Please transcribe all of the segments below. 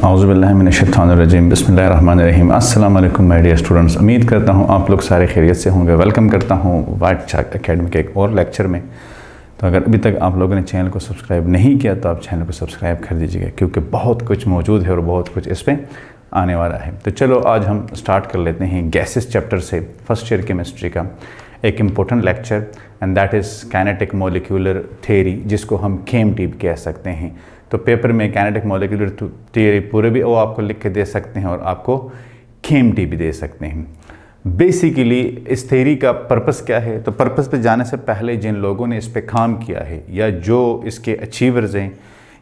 औज़ुबिल्लाहिमिनश्शैतानिर्रजीम बिस्मिल्लाहिर्रहमानिर्रहीम। अस्सलाम वालेकुम माय डियर स्टूडेंट्स। उम्मीद करता हूँ आप लोग सारे खैरियत से होंगे। वेलकम करता हूँ वाइट चाक एकेडमी के एक और लेक्चर में। तो अगर अभी तक आप लोगों ने चैनल को सब्सक्राइब नहीं किया तो आप चैनल को सब्सक्राइब कर दीजिएगा, क्योंकि बहुत कुछ मौजूद है और बहुत कुछ इस पर आने वाला है। तो चलो आज हम स्टार्ट कर लेते हैं गैसेस चैप्टर से, फर्स्ट ईयर केमिस्ट्री का एक important lecture, and that is kinetic molecular theory, जिसको हम KMT भी कह सकते हैं। तो पेपर में काइनेटिक मॉलिक्यूलर थ्योरी पूरे भी वो आपको लिख के दे सकते हैं और आपको KMT भी दे सकते हैं। बेसिकली इस थ्योरी का पर्पस क्या है, तो पर्पस पे जाने से पहले जिन लोगों ने इस पे काम किया है या जो इसके अचीवर्स हैं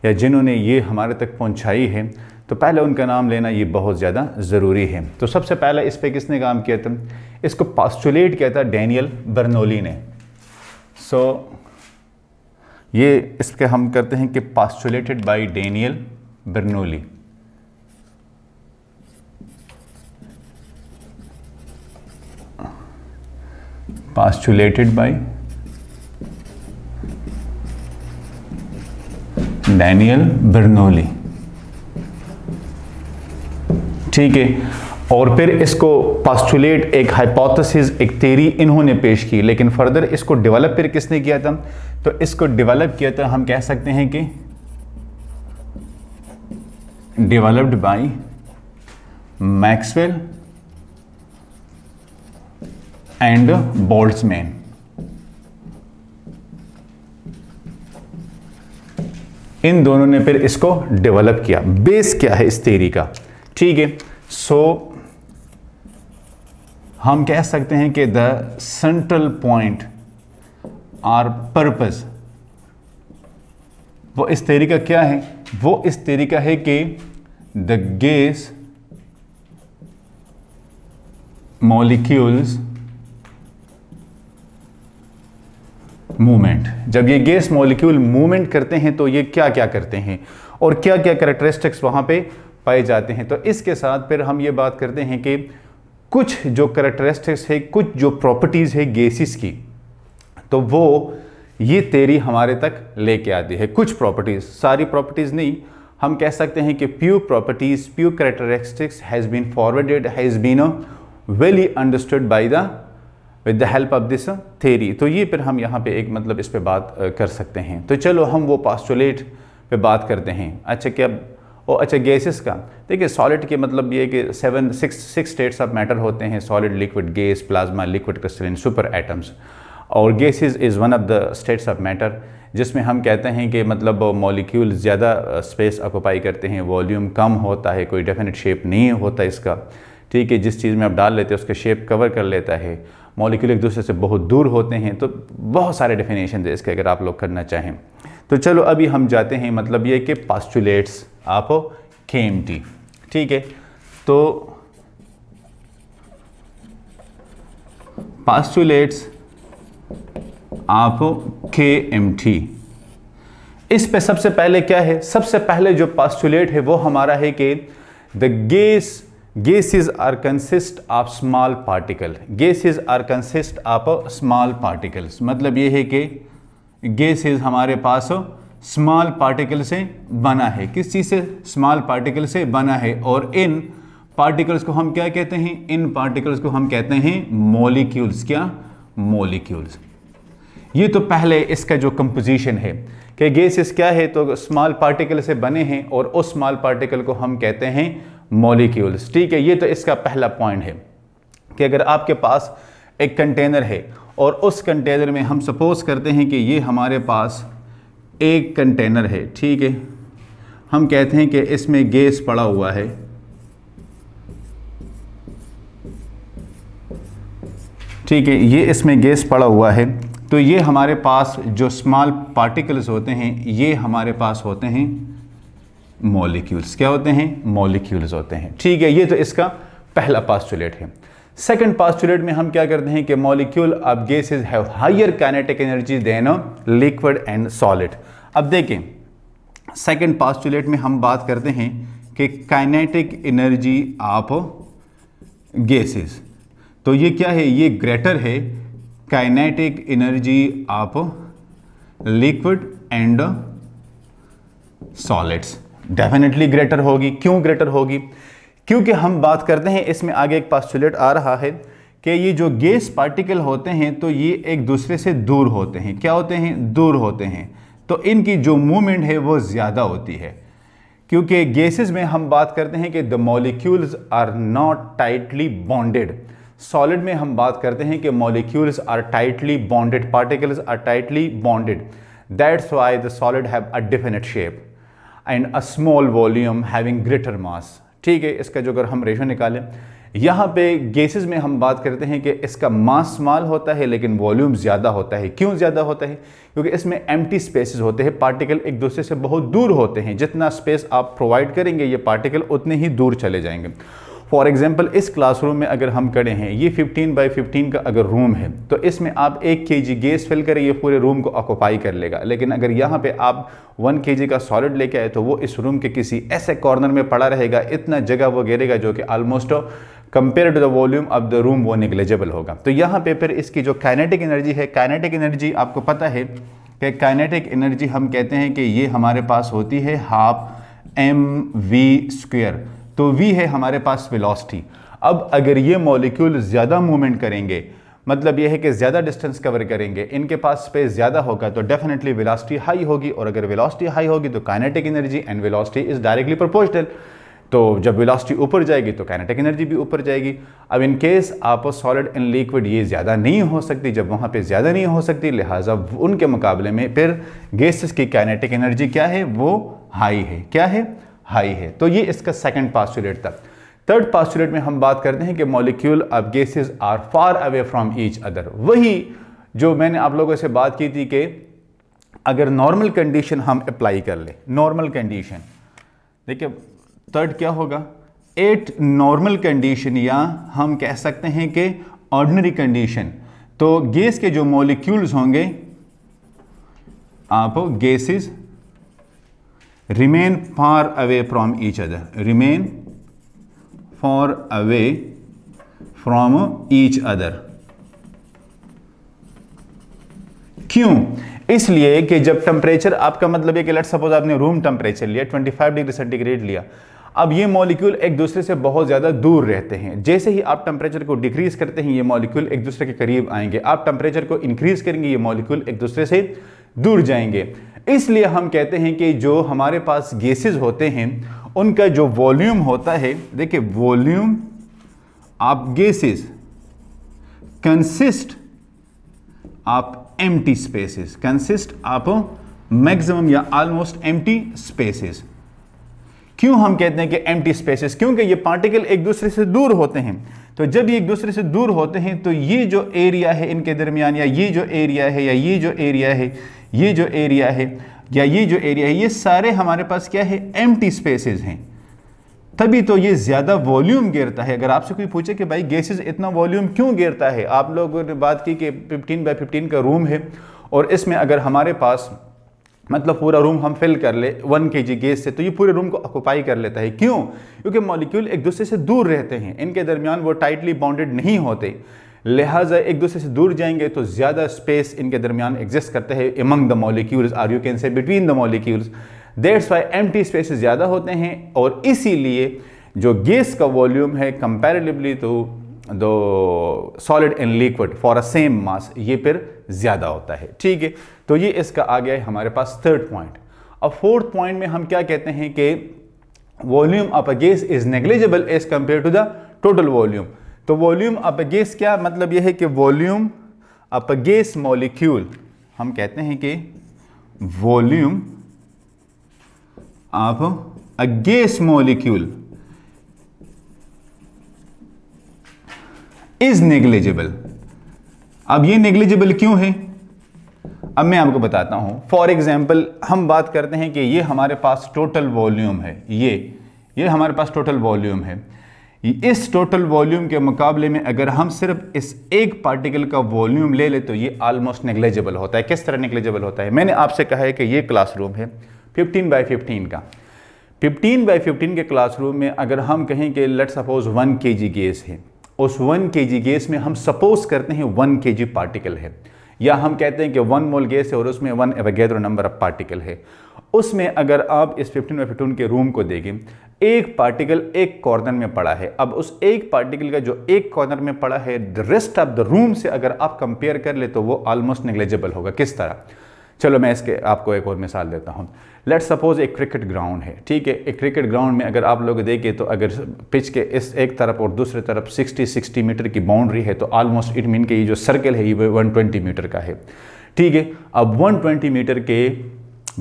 या जिन्होंने ये हमारे तक पहुंचाई है, तो पहले उनका नाम लेना ये बहुत ज़्यादा ज़रूरी है। तो सबसे पहले इस पे किसने काम किया था, इसको पास्टुलेट किया था डैनियल बर्नौली ने। ये इसके हम करते हैं कि postulated by Daniel Bernoulli. Postulated by Daniel Bernoulli, ठीक है। और फिर इसको पास्टुलेट एक हाइपोथेसिस, एक थ्योरी इन्होंने पेश की, लेकिन फर्दर इसको डेवलप फिर किसने किया था, तो इसको डेवलप किया था, हम कह सकते हैं कि developed by Maxwell and Boltzmann. इन दोनों ने फिर इसको डेवलप किया। बेस क्या है इस थ्योरी का, ठीक है। सो हम कह सकते हैं कि द सेंट्रल पॉइंट और पर्पस वो इस थ्योरी का क्या है, वो इस थ्योरी का है कि द गैस मॉलिक्यूल्स मूवमेंट। जब ये गैस मॉलिक्यूल मूवमेंट करते हैं तो ये क्या क्या करते हैं और क्या क्या कैरेक्टरिस्टिक्स वहां पे पाए जाते हैं। तो इसके साथ फिर हम ये बात करते हैं कि कुछ जो कैरेक्टरिस्टिक्स है, कुछ जो प्रॉपर्टीज़ है गैसेस की, तो वो ये थ्योरी हमारे तक लेके आती है। कुछ प्रॉपर्टीज़, सारी प्रॉपर्टीज़ नहीं, हम कह सकते हैं कि pure properties, pure characteristics has been forwarded, has been well understood by the with the help of this theory. तो ये फिर हम यहाँ पे एक मतलब इस पे बात कर सकते हैं। तो चलो हम वो पास्टुलेट पे बात करते हैं। अच्छा अच्छा गैसेस का देखिए, सॉलिड के मतलब ये कि सिक्स स्टेट्स ऑफ मैटर होते हैं, solid, liquid, gas, plasma, liquid crystalline, super atoms. और gases is one of the states of matter, जिसमें हम कहते हैं कि मतलब मॉलिक्यूल ज़्यादा स्पेस ऑक्यूपाई करते हैं, वॉल्यूम कम होता है, कोई डेफिनेट शेप नहीं होता इसका, ठीक है। जिस चीज़ में आप डाल लेते हैं उसका शेप कवर कर लेता है। मॉलिक्यूल एक दूसरे से बहुत दूर होते हैं। तो बहुत सारे डेफिनेशन है इसके, अगर आप लोग करना चाहें। तो चलो अभी हम जाते हैं, मतलब ये कि पास्टुलेट्स आप KMT, ठीक है। तो पास्टुलेट्स आप KMT, इस पे सबसे पहले क्या है, सबसे पहले जो पास्टुलेट है वो हमारा है कि the gases are consist of small particle, gases are consist of small particles। मतलब ये है कि gases हमारे पास स्मॉल पार्टिकल से बना है। किस चीज़ से, स्मॉल पार्टिकल से बना है। और इन पार्टिकल्स को हम क्या कहते हैं, इन पार्टिकल्स को हम कहते हैं मॉलिक्यूल्स। क्या, मॉलिक्यूल्स। ये तो पहले इसका जो कंपोजिशन है कि गैसेस क्या है, तो स्मॉल पार्टिकल से बने हैं और उस स्मॉल पार्टिकल को हम कहते हैं मॉलिक्यूल्स, ठीक है। ये तो इसका पहला पॉइंट है कि अगर आपके पास एक कंटेनर है और उस कंटेनर में हम सपोज करते हैं कि ये हमारे पास एक कंटेनर है, ठीक है। हम कहते हैं कि इसमें गैस पड़ा हुआ है, ठीक है। ये इसमें गैस पड़ा हुआ है, तो ये हमारे पास जो स्मॉल पार्टिकल्स होते हैं ये हमारे पास होते हैं मॉलिक्यूल्स। क्या होते हैं, मॉलिक्यूल्स होते हैं, ठीक है। ये तो इसका पहला पास्टुलेट है। सेकंड पास्टुलेट में हम क्या करते हैं कि molecule of gases have higher kinetic energy than liquid and solid. अब देखें, सेकंड पास्टुलेट में हम बात करते हैं कि काइनेटिक एनर्जी ऑफ गैसेस, तो ये क्या है, ये ग्रेटर है kinetic energy of liquid and solids. Definitely greater होगी। क्यों ग्रेटर होगी? क्योंकि हम बात करते हैं, इसमें आगे एक पोस्टुलेट आ रहा है कि ये जो गैस पार्टिकल होते हैं तो ये एक दूसरे से दूर होते हैं। क्या होते हैं? दूर होते हैं। तो इनकी जो मूवमेंट है वो ज़्यादा होती है, क्योंकि गैसेस में हम बात करते हैं कि the molecules are not tightly bonded. Solid में हम बात करते हैं कि molecules are tightly bonded, particles are tightly bonded. That's why the solid have a definite shape and a small volume having greater mass. ठीक है, इसका जो अगर हम रेशो निकालें, यहाँ पे गैसेस में हम बात करते हैं कि इसका मास स्मॉल होता है लेकिन वॉल्यूम ज़्यादा होता है। क्यों ज़्यादा होता है? क्योंकि इसमें एम्प्टी स्पेसेस होते हैं, पार्टिकल एक दूसरे से बहुत दूर होते हैं। जितना स्पेस आप प्रोवाइड करेंगे ये पार्टिकल उतने ही दूर चले जाएंगे। फॉर एग्जांपल, इस क्लासरूम में अगर हम खड़े हैं, ये 15 बाई 15 का अगर रूम है तो इसमें आप 1 kg गैस फिल करें, ये पूरे रूम को ऑक्यूपाई कर लेगा। लेकिन अगर यहाँ पे आप 1 kg का सॉलिड लेके आए तो वो इस रूम के किसी ऐसे कॉर्नर में पड़ा रहेगा, इतना जगह वो घेरेगा जो कि almost compare to the volume of the room वो नेग्लिजिबल होगा। तो यहाँ पे फिर इसकी जो काइनेटिक एनर्जी है, काइनेटिक एनर्जी आपको पता है कि काइनेटिक एनर्जी हम कहते हैं कि ये हमारे पास होती है 12 mv²। तो v है हमारे पास वेलोसिटी। अब अगर ये मॉलिक्यूल ज़्यादा मूवमेंट करेंगे, मतलब ये है कि ज़्यादा डिस्टेंस कवर करेंगे, इनके पास स्पेस ज़्यादा होगा, तो डेफिनेटली वेलोसिटी हाई होगी। और अगर वेलोसिटी हाई होगी तो kinetic energy and velocity is directly proportional. तो जब वेलोसिटी ऊपर जाएगी तो काइनेटिक एनर्जी भी ऊपर जाएगी। अब इन केस आप सॉलिड इन लिक्विड ये ज़्यादा नहीं हो सकती, जब वहाँ पे ज़्यादा नहीं हो सकती, लिहाजा उनके मुकाबले में फिर गैसेस की काइनेटिक एनर्जी क्या है? वो हाई है। क्या है? हाई है। तो ये इसका सेकंड पोस्टुलेट था। थर्ड पोस्टुलेट में हम बात करते हैं कि molecule of gases are far away from each other. वही जो मैंने आप लोगों से बात की थी कि अगर नॉर्मल कंडीशन हम अप्लाई कर ले, नॉर्मल कंडीशन देखिए थर्ड क्या होगा? एट नॉर्मल कंडीशन, या हम कह सकते हैं कि ऑर्डिनरी कंडीशन, तो गैस के जो मॉलिक्यूल्स होंगे, आप gases remain far away from each other, remain far away from each other। क्यों? इसलिए कि जब टेम्परेचर आपका मतलब है कि लेट्स सपोज आपने रूम टेम्परेचर लिया 25 डिग्री सेंटीग्रेड लिया, अब ये मॉलिक्यूल एक दूसरे से बहुत ज़्यादा दूर रहते हैं। जैसे ही आप टेम्परेचर को डिक्रीज करते हैं ये मॉलिक्यूल एक दूसरे के करीब आएंगे, आप टेम्परेचर को इंक्रीज करेंगे ये मॉलिक्यूल एक दूसरे से दूर जाएंगे। इसलिए हम कहते हैं कि जो हमारे पास गैसेस होते हैं उनका जो वॉल्यूम होता है, देखिए volume of gases consist of empty spaces, consist of maximum या ऑलमोस्ट एम्प्टी स्पेसेस। क्यों हम कहते हैं कि एम्प्टी स्पेसेस? क्योंकि ये पार्टिकल एक दूसरे से दूर होते हैं। तो जब ये एक दूसरे से दूर होते हैं तो ये जो एरिया है इनके दरमियान, या ये जो एरिया है, या ये जो एरिया है, ये जो एरिया है, या ये जो एरिया है, ये सारे हमारे पास क्या है? एम्प्टी स्पेसेस हैं। तभी तो ये ज़्यादा वॉल्यूम घेरता है। अगर आपसे कोई पूछे कि भाई गैसेस इतना वॉल्यूम क्यों घेरता है, आप लोगों ने बात की कि 15 बाई 15 का रूम है और इसमें अगर हमारे पास मतलब पूरा रूम हम फिल कर ले 1 kg गैस से, तो ये पूरे रूम को ऑक्यूपाई कर लेता है। क्यों? क्योंकि मॉलिक्यूल एक दूसरे से दूर रहते हैं, इनके दरमियान वो टाइटली बॉन्डेड नहीं होते, लिहाजा एक दूसरे से दूर जाएंगे तो ज़्यादा स्पेस इनके दरमियान एग्जिस्ट करता है among the molecules, or you can say between the molecules. That's why empty spaces ज़्यादा होते हैं और इसीलिए जो गैस का वॉल्यूम है comparatively to the solid in liquid for a same mass, ये फिर ज़्यादा होता है। ठीक है, तो ये इसका आ गया है हमारे पास थर्ड पॉइंट। अब फोर्थ पॉइंट में हम क्या कहते हैं कि volume of a gas is negligible as compare to the total volume. तो वॉल्यूम ऑफ अ गैस क्या मतलब? यह है कि volume of a gas molecule, हम कहते हैं कि volume of a gas molecule is negligible. अब ये नेग्लिजिबल क्यों है? अब मैं आपको बताता हूं। फॉर एग्जाम्पल हम बात करते हैं कि ये हमारे पास टोटल वॉल्यूम है, ये हमारे पास टोटल वॉल्यूम है। इस टोटल वॉल्यूम के मुकाबले में अगर हम सिर्फ इस एक पार्टिकल का वॉल्यूम ले ले तो ये ऑलमोस्ट नेग्लिजिबल होता है। किस तरह नेग्लिजिबल होता है? मैंने आपसे कहा है कि ये क्लासरूम है 15 बाई 15 का। 15 बाई 15 के क्लासरूम में अगर हम कहें कि लेट सपोज 1 kg गैस है, उस 1 kg गैस में हम सपोज करते हैं 1 kg पार्टिकल है, या हम कहते हैं कि 1 मोल गैस है और उसमें 1 एवोगैड्रो नंबर ऑफ पार्टिकल है। उसमें अगर आप इस 15/15 के रूम को देखें, एक पार्टिकल एक कॉर्नर में पड़ा है। अब उस एक पार्टिकल का जो एक कॉर्नर में पड़ा है, the rest of the room से अगर आप कंपेयर कर ले तो वो ऑलमोस्ट नेग्लिजिबल होगा। किस तरह? चलो मैं इसके आपको एक और मिसाल देता हूँ। लेट्स सपोज एक क्रिकेट ग्राउंड है, ठीक है। एक क्रिकेट ग्राउंड में अगर आप लोग देखें तो अगर पिच के इस एक तरफ और दूसरी तरफ 60 मीटर की बाउंड्री है तो ऑलमोस्ट इट मीन के ये जो सर्कल है ये 120 मीटर का है, ठीक है। अब 120 मीटर के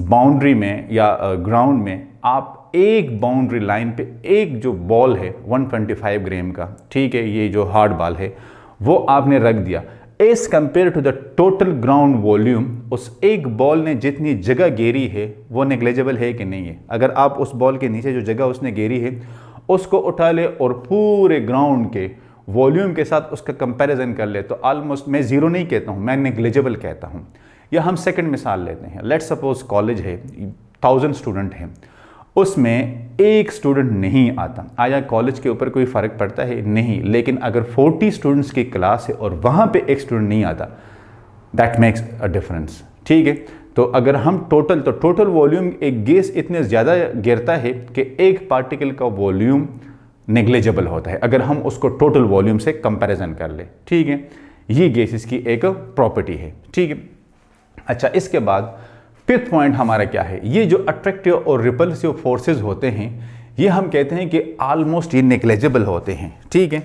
बाउंड्री में या ग्राउंड में आप एक बाउंड्री लाइन पे एक जो बॉल है 125 ग्राम का, ठीक है, ये जो हार्ड बॉल है वो आपने रख दिया। As compare to the total ground volume, उस एक बॉल ने जितनी जगह घेरी है वो नेग्लिजिबल है कि नहीं है? अगर आप उस बॉल के नीचे जो जगह उसने घेरी है उसको उठा ले और पूरे ग्राउंड के वॉल्यूम के साथ उसका कंपैरिजन कर ले तो ऑलमोस्ट, मैं जीरो नहीं कहता हूँ, मैं नेग्लिजिबल कहता हूँ। या हम सेकंड मिसाल लेते हैं। लेट्स सपोज कॉलेज है, 1000 स्टूडेंट हैं, उसमें एक स्टूडेंट नहीं आता। आया कॉलेज के ऊपर कोई फ़र्क पड़ता है? नहीं। लेकिन अगर 40 स्टूडेंट्स की क्लास है और वहाँ पे एक स्टूडेंट नहीं आता, दैट मेक्स अ डिफरेंस, ठीक है। तो अगर हम टोटल वॉल्यूम, एक गैस इतने ज़्यादा गिरता है कि एक पार्टिकल का वॉल्यूम नेग्लिजिबल होता है अगर हम उसको टोटल वॉल्यूम से कंपैरिजन कर ले, ठीक है। ये गैसेस की एक प्रॉपर्टी है, ठीक है। अच्छा, इसके बाद फिफ्थ पॉइंट हमारा क्या है? ये जो अट्रैक्टिव और रिपल्सिव फोर्सेस होते हैं ये हम कहते हैं कि ऑलमोस्ट ये नेग्लिजिबल होते हैं, ठीक है।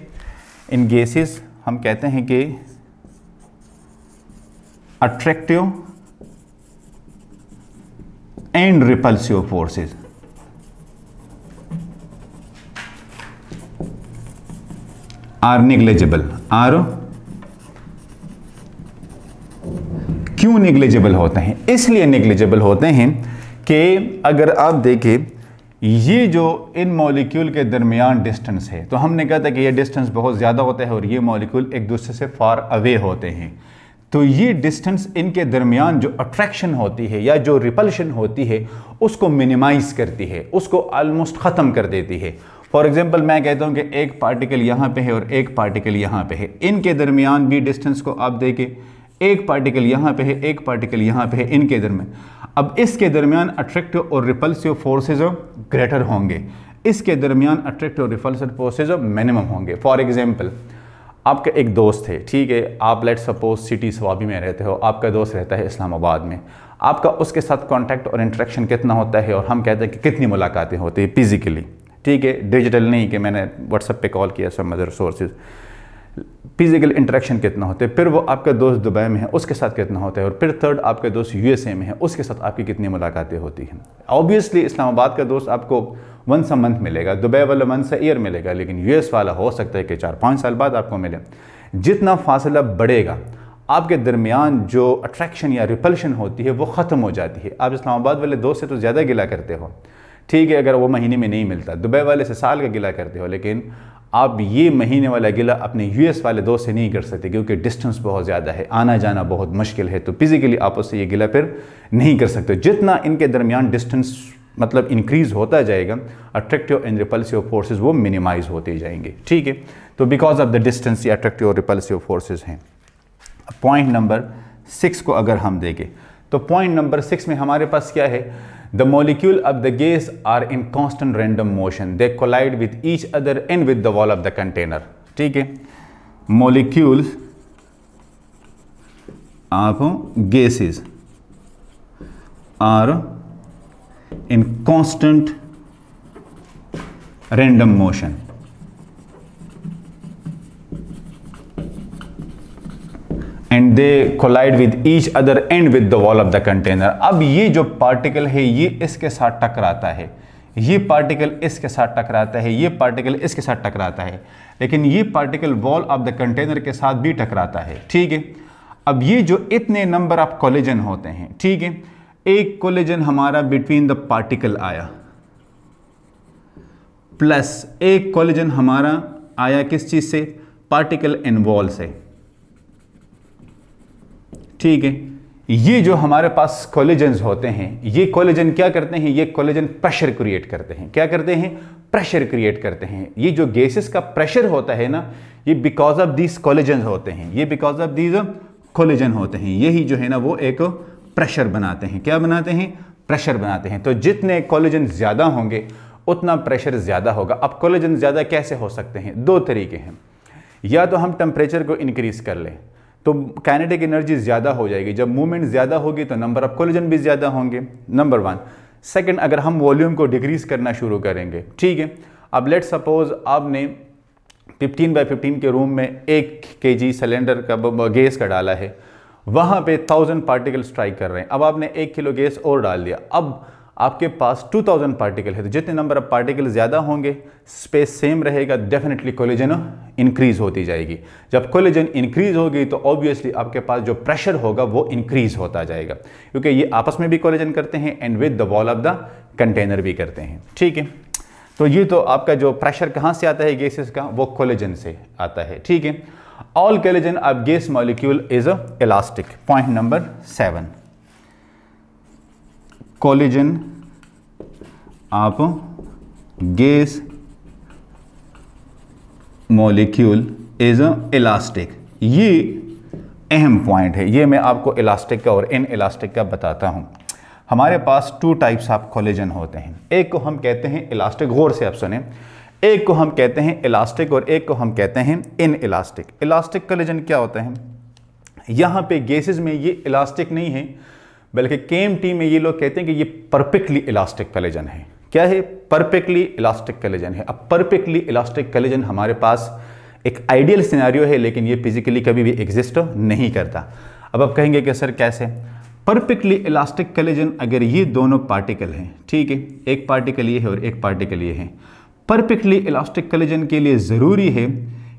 इन गैसेस हम कहते हैं कि attractive and repulsive forces are negligible. क्यों नेग्लिजिबल होते हैं? इसलिए नेग्लिजिबल होते हैं कि अगर आप देखें ये जो इन मॉलिक्यूल के दरमियान डिस्टेंस है, तो हमने कहा था कि ये डिस्टेंस बहुत ज़्यादा होता है और ये मॉलिक्यूल एक दूसरे से फार अवे होते हैं। तो ये डिस्टेंस इनके दरमियान जो अट्रैक्शन होती है या जो रिपल्शन होती है उसको मिनिमाइज करती है, उसको ऑलमोस्ट ख़त्म कर देती है। फॉर एग्जांपल मैं कहता हूँ कि एक पार्टिकल यहाँ पे है और एक पार्टिकल यहाँ पे है, इनके दरमियान भी डिस्टेंस को आप देखें, एक पार्टिकल यहाँ पे है, एक पार्टिकल यहाँ पे है, इनके दरमियान। अब इसके दरमियान अट्रैक्टिव और रिपल्सिव फोर्सेज ग्रेटर होंगे, इसके दरमियान अट्रैक्टिव और रिपल्सिव फोर्सेज मिनिमम होंगे। फॉर एग्जांपल आपका एक दोस्त है, ठीक है, आप लेट्स सपोज सिटी स्वाबी में रहते हो, आपका दोस्त रहता है इस्लामाबाद में, आपका उसके साथ कांटेक्ट और इंटरेक्शन कितना होता है? और हम कहते हैं कि कितनी मुलाकातें होती है फिजिकली, ठीक है, डिजिटल नहीं कि मैंने व्हाट्सएप पे कॉल किया, सब अदर सोर्सेज, फिजिकल इंटरेक्शन कितना होते हैं। फिर वो आपका दोस्त दुबई में है, उसके साथ कितना होता है। और फिर थर्ड आपका दोस्त यूएसए में है, उसके साथ आपकी कितनी मुलाकातें होती हैं। ऑब्वियसली इस्लामाबाद का दोस्त आपको वंस अ मंथ मिलेगा, दुबई वाला वंस अ ईयर मिलेगा, लेकिन यूएस वाला हो सकता है कि 4-5 साल बाद आपको मिले। जितना फासला बढ़ेगा आपके दरमियान जो अट्रैक्शन या रिपल्शन होती है वो ख़त्म हो जाती है। आप इस्लामाबाद वाले दोस्त से तो ज़्यादा गिला करते हो, ठीक है, अगर वो महीने में नहीं मिलता, दुबई वाले से साल का गिला करते हो, लेकिन आप ये महीने वाला गिला अपने यूएस वाले दोस्त से नहीं कर सकते क्योंकि डिस्टेंस बहुत ज़्यादा है, आना जाना बहुत मुश्किल है, तो फिजिकली आप उससे ये गिला फिर नहीं कर सकते। जितना इनके दरमियान डिस्टेंस मतलब इंक्रीज़ होता जाएगा, अट्रैक्टिव एंड रिपल्सिव फोर्सेस वो मिनिमाइज होते जाएंगे, ठीक है। तो बिकॉज ऑफ द डिस्टेंस ये अट्रैक्टिव और रिपल्सिव फोर्सेस हैं। पॉइंट नंबर 6 को अगर हम देखें तो पॉइंट नंबर 6 में हमारे पास क्या है? The molecule of the gas are in constant random motion. They collide with each other and with the wall of the container. ठीक है, molecules of gases are in constant random motion. And they collide with each other and with the wall of the container. अब ये जो particle है ये इसके साथ टकराता है, ये पार्टिकल इसके साथ टकराता है, ये पार्टिकल इसके साथ टकराता है, लेकिन ये particle wall of the container के साथ भी टकराता है, ठीक है। अब ये जो इतने नंबर ऑफ कोलिजन होते हैं, ठीक है, एक कोलिजन हमारा बिटवीन द पार्टिकल आया, प्लस एक कोलिजन हमारा आया किस चीज से? पार्टिकल एंड वॉल से, ठीक है। ये जो हमारे पास कोलिजन्स होते हैं, ये कोलिजन क्या करते हैं? ये कोलिजन प्रेशर क्रिएट करते हैं। क्या करते हैं? प्रेशर क्रिएट करते हैं। ये जो गैसेस का प्रेशर होता है ना, ये बिकॉज ऑफ दीज कोलिजन्स होते हैं, ये बिकॉज ऑफ दीज कोलिजन होते हैं, यही जो है ना वो एक प्रेशर बनाते हैं। क्या बनाते हैं? प्रेशर बनाते हैं। तो जितने कोलिजन ज़्यादा होंगे उतना प्रेशर ज़्यादा होगा। अब कोलिजन ज़्यादा कैसे हो सकते हैं? दो तरीके हैं, या तो हम टेम्परेचर को इंक्रीज़ कर लें तो काइनेटिक एनर्जी ज़्यादा हो जाएगी, जब मूवमेंट ज़्यादा होगी तो नंबर ऑफ कोलिजन भी ज़्यादा होंगे, नंबर वन। सेकंड, अगर हम वॉल्यूम को डिक्रीज़ करना शुरू करेंगे, ठीक है, अब लेट सपोज आपने 15 बाई 15 के रूम में 1 kg सिलेंडर का गैस का डाला है, वहाँ पे 1000 पार्टिकल स्ट्राइक कर रहे हैं। अब आपने 1 किलो गैस और डाल दिया, अब आपके पास 2000 पार्टिकल है, तो जितने नंबर ऑफ पार्टिकल ज़्यादा होंगे स्पेस सेम रहेगा, डेफिनेटली कोलिजन इंक्रीज़ होती जाएगी। जब कोलिजन इंक्रीज़ होगी तो ऑब्वियसली आपके पास जो प्रेशर होगा वो इंक्रीज़ होता जाएगा, क्योंकि ये आपस में भी कोलिजन करते हैं and with the wall of the container भी करते हैं, ठीक है। तो ये तो आपका जो प्रेशर कहाँ से आता है गैसेस का, वो कोलिजन से आता है, ठीक है। All collision of gas molecule is elastic. Point number 7, collision of gas molecule is elastic. ये अहम पॉइंट है, ये मैं आपको इलास्टिक का और इन इलास्टिक का बताता हूं। हमारे पास 2 टाइप्स ऑफ कोलिजन होते हैं, एक को हम कहते हैं इलास्टिक, गौर से आप सुने, एक को हम कहते हैं इलास्टिक और एक को हम कहते हैं इन इलास्टिक। इलास्टिक कोलिजन क्या होता है? यहाँ पे गैसेस में ये इलास्टिक नहीं है, बल्कि केएमटी में ये लोग कहते हैं कि ये परफेक्टली इलास्टिक कोलिजन है। क्या है? परफेक्टली इलास्टिक कोलिजन है। अब परफेक्टली इलास्टिक कोलिजन हमारे पास एक आइडियल सिनेरियो है, लेकिन ये फिजिकली कभी भी एग्जिस्ट नहीं करता। अब आप कहेंगे कि सर कैसे? परफेक्टली इलास्टिक कोलिजन, अगर ये दोनों पार्टिकल हैं, ठीक है, एक पार्टिकल ये है और एक पार्टिकल ये है, परफेक्टली इलास्टिक कोलिजन के लिए ज़रूरी है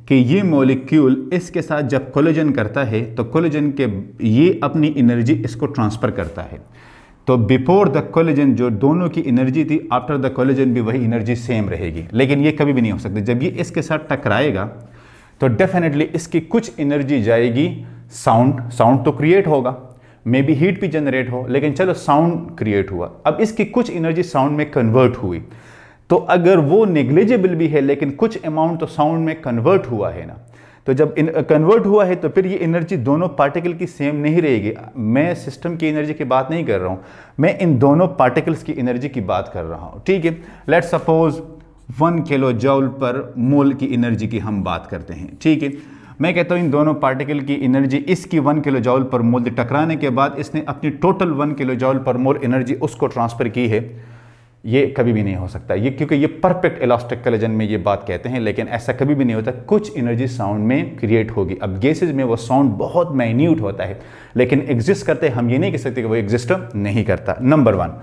कि ये मॉलिक्यूल इसके साथ जब कोलिजन करता है तो कोलिजन के ये अपनी एनर्जी इसको ट्रांसफ़र करता है। तो बिफोर द कोलिजन जो दोनों की एनर्जी थी, आफ्टर द कोलिजन भी वही एनर्जी सेम रहेगी, लेकिन ये कभी भी नहीं हो सकती। जब ये इसके साथ टकराएगा तो डेफिनेटली इसकी कुछ एनर्जी जाएगी साउंड तो क्रिएट होगा, मे बी हीट भी जनरेट हो, लेकिन चलो साउंड क्रिएट हुआ। अब इसकी कुछ एनर्जी साउंड में कन्वर्ट हुई, तो अगर वो नेग्लिजिबल भी है लेकिन कुछ अमाउंट तो साउंड में कन्वर्ट हुआ है ना, तो जब कन्वर्ट हुआ है तो फिर ये एनर्जी दोनों पार्टिकल की सेम नहीं रहेगी। मैं सिस्टम की एनर्जी की बात नहीं कर रहा हूँ, मैं इन दोनों पार्टिकल्स की एनर्जी की बात कर रहा हूँ, ठीक है। लेट सपोज 1 किलो जूल पर मोल की एनर्जी की हम बात करते हैं, ठीक है। मैं कहता हूँ इन दोनों पार्टिकल की एनर्जी, इसकी 1 किलो जूल पर मोल टकराने के बाद इसने अपनी टोटल 1 किलो जूल पर मोल एनर्जी उसको ट्रांसफ़र की है, ये कभी भी नहीं हो सकता। ये क्योंकि ये परफेक्ट इलास्टिक कोलिजन में ये बात कहते हैं, लेकिन ऐसा कभी भी नहीं होता। कुछ एनर्जी साउंड में क्रिएट होगी। अब गैसेज में वो साउंड बहुत माइन्यूट होता है, लेकिन एग्जिस्ट करते हैं, हम ये नहीं कह सकते कि वो एग्जिस्ट नहीं करता। नंबर 1,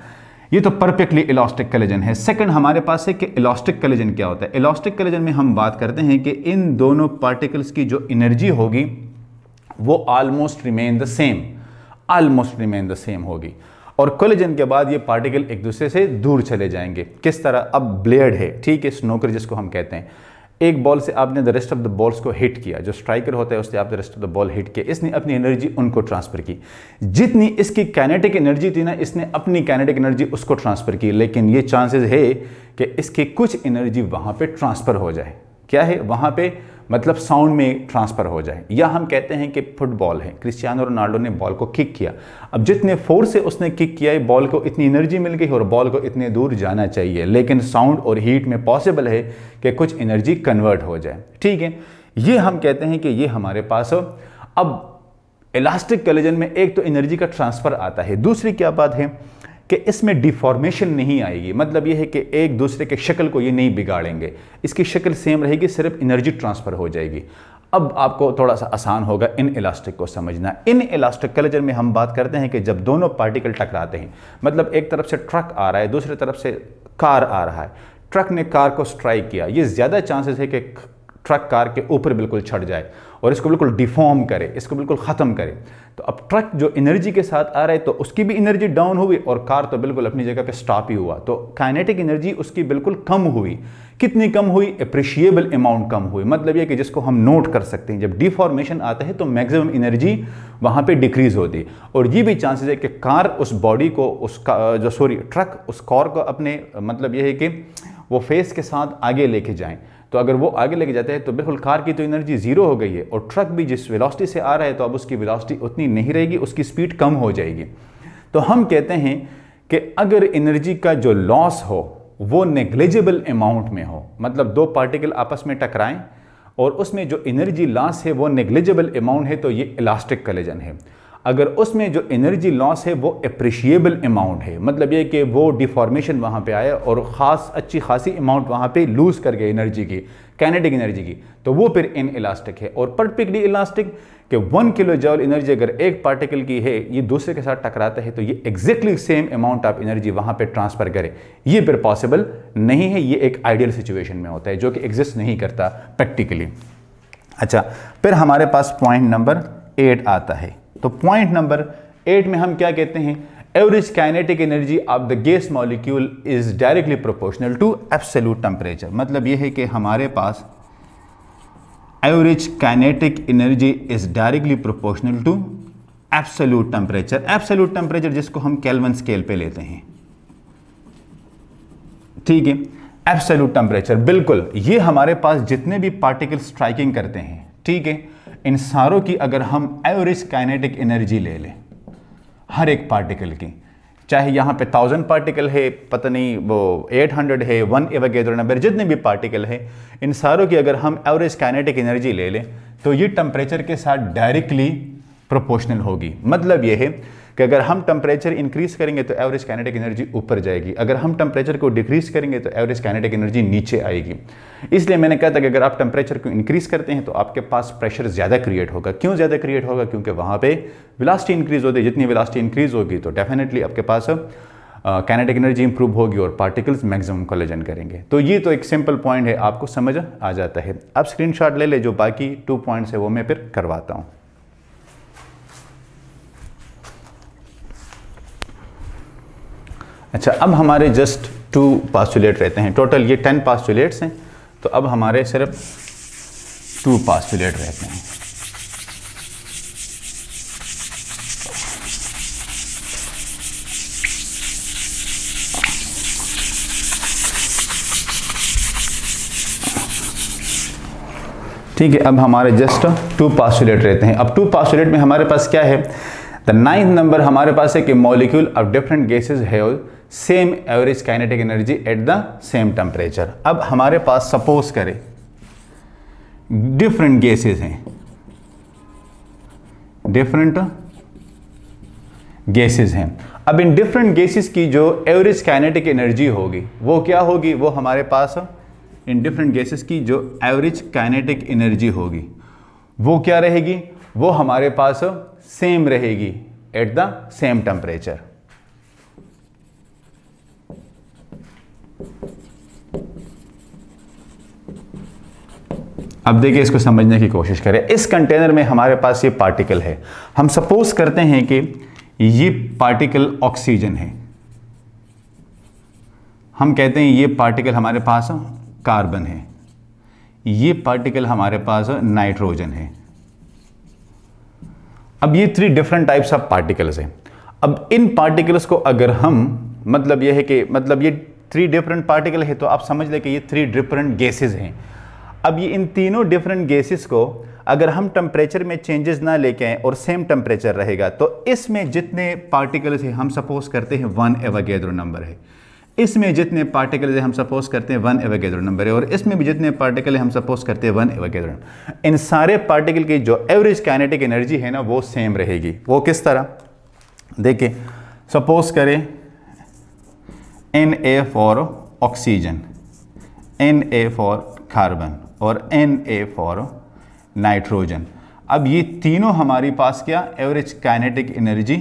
ये तो परफेक्टली इलास्टिक कोलिजन है। सेकंड हमारे पास है कि इलास्टिक कोलिजन क्या होता है। इलास्टिक कोलिजन में हम बात करते हैं कि इन दोनों पार्टिकल्स की जो एनर्जी होगी वो ऑलमोस्ट रिमेन द सेम होगी, और कोलिजन के बाद ये पार्टिकल एक दूसरे से दूर चले जाएंगे। किस तरह? अब ब्लेड है, ठीक है, स्नोकर जिसको हम कहते हैं, एक बॉल से आपने the rest of the balls को हिट किया, जो स्ट्राइकर होता है उससे आप the rest of the ball hit किया, इसने अपनी एनर्जी उनको ट्रांसफर की। जितनी इसकी काइनेटिक एनर्जी थी ना, इसने अपनी काइनेटिक एनर्जी उसको ट्रांसफर की, लेकिन ये चांसेस है कि इसकी कुछ एनर्जी वहाँ पे ट्रांसफ़र हो जाए। क्या है वहाँ पे? मतलब साउंड में ट्रांसफ़र हो जाए। या हम कहते हैं कि फुटबॉल है, क्रिस्टियानो रोनाल्डो ने बॉल को किक किया, अब जितने फोर्स से उसने किक किया है, बॉल को इतनी एनर्जी मिल गई और बॉल को इतने दूर जाना चाहिए, लेकिन साउंड और हीट में पॉसिबल है कि कुछ एनर्जी कन्वर्ट हो जाए, ठीक है। ये हम कहते हैं कि ये हमारे पास। अब इलास्टिक कोलिजन में एक तो एनर्जी का ट्रांसफ़र आता है, दूसरी क्या बात है कि इसमें डिफॉर्मेशन नहीं आएगी। मतलब ये है कि एक दूसरे के शक्ल को ये नहीं बिगाड़ेंगे, इसकी शक्ल सेम रहेगी, सिर्फ एनर्जी ट्रांसफ़र हो जाएगी। अब आपको थोड़ा सा आसान होगा इन इलास्टिक को समझना। इन इलास्टिक कोलिजन में हम बात करते हैं कि जब दोनों पार्टिकल टकराते हैं, मतलब एक तरफ से ट्रक आ रहा है, दूसरी तरफ से कार आ रहा है, ट्रक ने कार को स्ट्राइक किया, ये ज़्यादा चांसेस है कि ट्रक कार के ऊपर बिल्कुल चढ़ जाए और इसको बिल्कुल डिफॉर्म करे, इसको बिल्कुल ख़त्म करे। तो अब ट्रक जो एनर्जी के साथ आ रहा है तो उसकी भी एनर्जी डाउन हुई और कार तो बिल्कुल अपनी जगह पे स्टॉप ही हुआ, तो काइनेटिक एनर्जी उसकी बिल्कुल कम हुई। कितनी कम हुई? अप्रिशिएबल अमाउंट कम हुई। मतलब ये कि जिसको हम नोट कर सकते हैं, जब डिफॉर्मेशन आता है तो मैक्सिमम एनर्जी वहाँ पे डिक्रीज होती है। और ये भी चांसेस है कि कार उस बॉडी को ट्रक उस कार को अपने मतलब ये है कि वो फेस के साथ आगे लेके जाएं, तो अगर वो आगे लेके जाते हैं तो बिल्कुल कार की तो एनर्जी ज़ीरो हो गई है, और ट्रक भी जिस वेलोसिटी से आ रहा है तो अब उसकी वेलोसिटी उतनी नहीं रहेगी, उसकी स्पीड कम हो जाएगी। तो हम कहते हैं कि अगर एनर्जी का जो लॉस हो वो नेग्लिजिबल अमाउंट में हो, मतलब दो पार्टिकल आपस में टकराएं और उसमें जो एनर्जी लॉस है वो नेग्लिजिबल अमाउंट है, तो ये इलास्टिक कोलिजन है। अगर उसमें जो एनर्जी लॉस है वो अप्रिशिएबल अमाउंट है, मतलब ये कि वो डिफॉर्मेशन वहाँ पे आया और ख़ास अच्छी खासी अमाउंट वहाँ पे लूज़ कर गए एनर्जी की, काइनेटिक एनर्जी की, तो वो फिर इन इलास्टिक है। और परफेक्टली इलास्टिक कि 1 किलो जॉल एनर्जी अगर एक पार्टिकल की है, ये दूसरे के साथ टकराता है तो ये exactly same amount of energy वहाँ पे ट्रांसफ़र करे, ये फिर पॉसिबल नहीं है। ये एक आइडियल सिचुएशन में होता है जो कि एग्जिस्ट नहीं करता प्रैक्टिकली। अच्छा, फिर हमारे पास पॉइंट नंबर 8 आता है। तो पॉइंट नंबर 8 में हम क्या कहते हैं, average kinetic energy of the gas molecule is directly proportional to absolute temperature. मतलब यह है कि हमारे पास average kinetic energy is directly proportional to absolute temperature. Absolute temperature जिसको हम केल्विन स्केल पे लेते हैं, ठीक है। एब्सोल्यूट टेम्परेचर, बिल्कुल ये हमारे पास जितने भी पार्टिकल स्ट्राइकिंग करते हैं, ठीक है, इन सारों की अगर हम एवरेज काइनेटिक एनर्जी ले लें हर एक पार्टिकल की, चाहे यहाँ पे 1000 पार्टिकल है, पता नहीं वो 800 है, 1 एवोगैड्रो नंबर, जितने भी पार्टिकल है इन सारों की अगर हम एवरेज काइनेटिक एनर्जी ले लें तो ये टेम्परेचर के साथ डायरेक्टली प्रोपोर्शनल होगी। मतलब ये है कि अगर हम टेम्परेचर इंक्रीज करेंगे तो एवरेज काइनेटिक एनर्जी ऊपर जाएगी, अगर हम टेम्परेचर को डिक्रीज करेंगे तो एवरेज काइनेटिक एनर्जी नीचे आएगी। इसलिए मैंने कहा था कि अगर आप टेम्परेचर को इंक्रीज करते हैं तो आपके पास प्रेशर ज़्यादा क्रिएट होगा। क्यों ज़्यादा क्रिएट होगा? क्योंकि वहाँ पे वेलोसिटी इंक्रीज होती है, जितनी वेलोसिटी इंक्रीज होगी तो डेफिनेटली आपके पास काइनेटिक एनर्जी इंप्रूव होगी और पार्टिकल्स मैक्सिमम कोलिजन करेंगे। तो ये तो एक सिंपल पॉइंट है, आपको समझ आ जाता है। अब स्क्रीनशॉट ले ले, जो बाकी 2 पॉइंट्स है वो मैं फिर करवाता हूँ। अच्छा, अब हमारे जस्ट 2 पास्टुलेट रहते हैं, टोटल ये 10 पास्टुलेट्स हैं, तो अब हमारे सिर्फ 2 पास्टुलेट रहते हैं। ठीक है, अब हमारे जस्ट 2 पास्टुलेट रहते हैं। अब 2 पास्टुलेट में हमारे पास क्या है, द 9th नंबर हमारे पास है कि molecule of different gases have same average kinetic energy at the same temperature. अब हमारे पास सपोज करें डिफरेंट गैसेस हैं, डिफरेंट गैसेस हैं। अब इन डिफरेंट गैसेस की जो एवरेज काइनेटिक एनर्जी होगी वो क्या होगी, वो हमारे पास इन डिफरेंट गैसेस की जो एवरेज काइनेटिक एनर्जी होगी वो क्या रहेगी, वो हमारे पास सेम रहेगी एट द सेम टेम्परेचर। अब देखिए, इसको समझने की कोशिश करें। इस कंटेनर में हमारे पास ये पार्टिकल है, हम सपोज करते हैं कि ये पार्टिकल ऑक्सीजन है, हम कहते हैं ये पार्टिकल हमारे पास कार्बन है, ये पार्टिकल हमारे पास नाइट्रोजन है। अब ये 3 डिफरेंट टाइप्स ऑफ पार्टिकल्स हैं। अब इन पार्टिकल्स को अगर हम, मतलब ये है कि मतलब ये 3 डिफरेंट पार्टिकल है, तो आप समझ लें कि ये 3 डिफरेंट गैसेस हैं। अब ये इन तीनों डिफरेंट गैसेस को अगर हम टेम्परेचर में चेंजेस ना लेके आए और सेम टेम्परेचर रहेगा, तो इसमें जितने पार्टिकल्स हैं हम सपोज करते हैं 1 एवोगैड्रो नंबर है, इसमें जितने पार्टिकल्स हैं हम सपोज करते हैं 1 एवोगैड्रो नंबर है, और इसमें भी जितने पार्टिकल हैं हम सपोज करते हैं 1 एवोगैड्रो। इन सारे पार्टिकल की जो एवरेज काइनेटिक एनर्जी है ना वो सेम रहेगी। वो किस तरह, देखिए सपोज करें Na for oxygen, Na for carbon और Na फॉर नाइट्रोजन। अब ये तीनों हमारे पास क्या, एवरेज काइनेटिक एनर्जी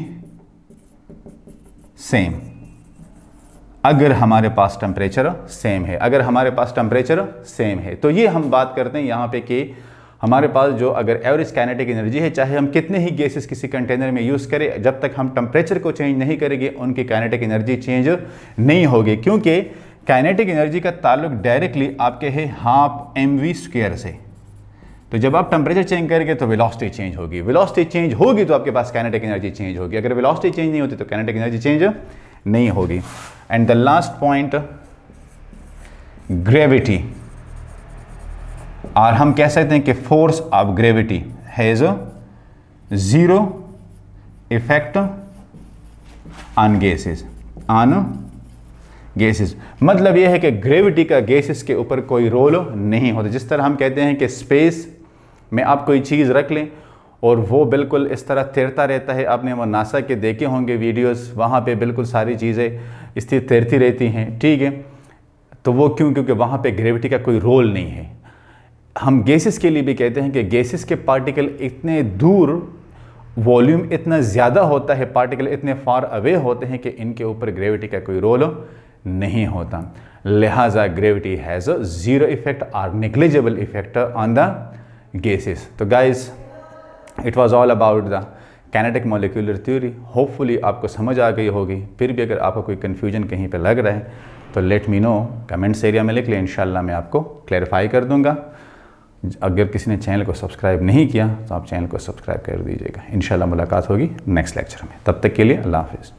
सेम, अगर हमारे पास टेम्परेचर सेम है, अगर हमारे पास टेम्परेचर सेम है। तो ये हम बात करते हैं यहाँ पे कि हमारे पास जो अगर एवरेज काइनेटिक एनर्जी है, चाहे हम कितने ही गैसेस किसी कंटेनर में यूज़ करें, जब तक हम टेम्परेचर को चेंज नहीं करेंगे उनकी काइनेटिक एनर्जी चेंज नहीं होगी, क्योंकि काइनेटिक एनर्जी का ताल्लुक डायरेक्टली आपके है 12 mv² से। तो जब आप टेम्परेचर चेंज करेंगे तो वेलोसिटी चेंज होगी, वेलोसिटी चेंज होगी तो आपके पास काइनेटिक एनर्जी चेंज होगी, अगर वेलोसिटी चेंज नहीं होती तो काइनेटिक एनर्जी चेंज नहीं होगी। And the last point, gravity. और हम कह सकते हैं कि force of gravity has zero effect on gases. मतलब यह है कि ग्रेविटी का गैसेस के ऊपर कोई रोल नहीं होता। जिस तरह हम कहते हैं कि स्पेस में आप कोई चीज़ रख लें और वो बिल्कुल इस तरह तैरता रहता है, आपने वो नासा के देखे होंगे वीडियोस, वहाँ पे बिल्कुल सारी चीज़ें इस तरह तैरती रहती हैं, ठीक है। तो वो क्यों? क्योंकि वहाँ पे ग्रेविटी का कोई रोल नहीं है। हम गैसेस के लिए भी कहते हैं कि गैसेस के पार्टिकल इतने दूर, वॉल्यूम इतना ज़्यादा होता है, पार्टिकल इतने फार अवे होते हैं कि इनके ऊपर ग्रेविटी का कोई रोल नहीं होता। लिहाजा gravity has a zero effect और negligible effect on the gases. तो guys, it was all about the kinetic molecular theory. Hopefully आपको समझ आ गई होगी। फिर भी अगर आपको कोई कन्फ्यूजन कहीं पे लग रहा है तो let me know, comments area में लिख लें, इंशाल्लाह मैं आपको क्लैरिफाई कर दूंगा। अगर किसी ने चैनल को सब्सक्राइब नहीं किया तो आप चैनल को सब्सक्राइब कर दीजिएगा। इंशाल्लाह मुलाकात होगी नेक्स्ट लेक्चर में। तब तक के लिए अल्लाह हाफिज़।